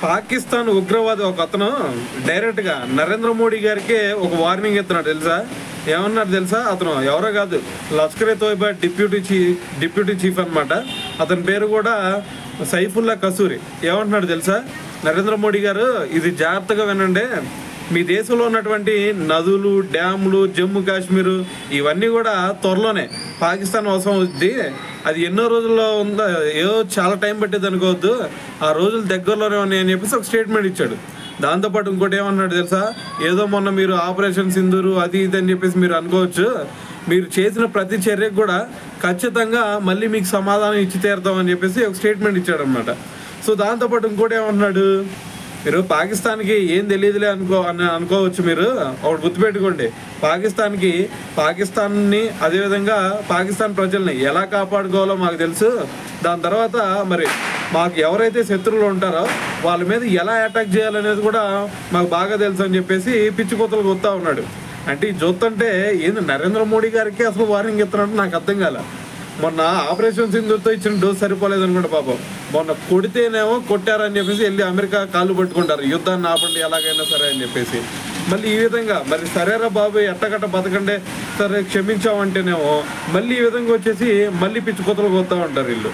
పాకిస్తాన్ ఉగ్రవాది ఒక అతను డైరెక్ట్గా నరేంద్ర మోడీ గారికి ఒక వార్నింగ్ ఇస్తున్నాడు తెలుసా. ఏమన్నాడు తెలుసా? అతను ఎవరో కాదు, లష్కర్ తోయిబా డిప్యూటీ చీఫ్ అనమాట. అతని పేరు కూడా సైఫుల్లా కసూరి. ఏమంటున్నాడు తెలుసా? నరేంద్ర మోడీ గారు, ఇది జాగ్రత్తగా వినండి. మీ దేశంలో ఉన్నటువంటి నదులు, డ్యాములు, జమ్మూ కాశ్మీరు ఇవన్నీ కూడా త్వరలోనే పాకిస్తాన్ అవసరం అవుద్ది. అది ఎన్నో రోజుల్లో ఉందో, ఏదో చాలా టైం పట్టేది అనుకోవద్దు, ఆ రోజులు దగ్గరలోనే ఉన్నాయి అని చెప్పేసి ఒక స్టేట్మెంట్ ఇచ్చాడు. దాంతోపాటు ఇంకోటి ఏమన్నాడు తెలుసా? ఏదో మొన్న మీరు ఆపరేషన్ సింధూరు అది ఇది అని చెప్పేసి మీరు అనుకోవచ్చు, మీరు చేసిన ప్రతి చర్యకు కూడా ఖచ్చితంగా మళ్ళీ మీకు సమాధానం ఇచ్చి తీరుతామని చెప్పేసి ఒక స్టేట్మెంట్ ఇచ్చాడు అనమాట. సో దాంతోపాటు ఇంకోటి ఏమంటున్నాడు, మీరు పాకిస్తాన్కి ఏం తెలియదులే అనుకోవచ్చు. మీరు ఒకటి గుర్తుపెట్టుకోండి, పాకిస్తాన్ని అదేవిధంగా పాకిస్తాన్ ప్రజల్ని ఎలా కాపాడుకోవాలో మాకు తెలుసు. దాని తర్వాత మరి మాకు ఎవరైతే శత్రువులు ఉంటారో వాళ్ళ మీద ఎలా అటాక్ చేయాలనేది కూడా మాకు బాగా తెలుసు అని చెప్పేసి పిచ్చి కూతలు కొత్తా ఉన్నాడు. అంటే ఈ జొత్తంటే ఏంది, నరేంద్ర మోడీ గారికి అసలు వార్నింగ్ ఇస్తున్నట్టు నాకు అర్థం కాల. మొన్న ఆపరేషన్ సింధూర్తో ఇచ్చిన డోస్ సరిపోలేదు అనుకుంటా పాపం. మొన్న కొడితేనేమో కొట్టారని చెప్పేసి వెళ్ళి అమెరికా కాళ్ళు పట్టుకుంటారు, యుద్ధాన్ని ఆపండి ఎలాగైనా సరే అని చెప్పేసి. మళ్ళీ ఈ విధంగా మరి సరేరా బాబు ఎట్టగట్ట బతకండే సరే క్షమించామంటేనేమో మళ్ళీ ఈ విధంగా వచ్చేసి మళ్ళీ పిచ్చి కొత్తలు కొత్తా ఉంటారు వీళ్ళు.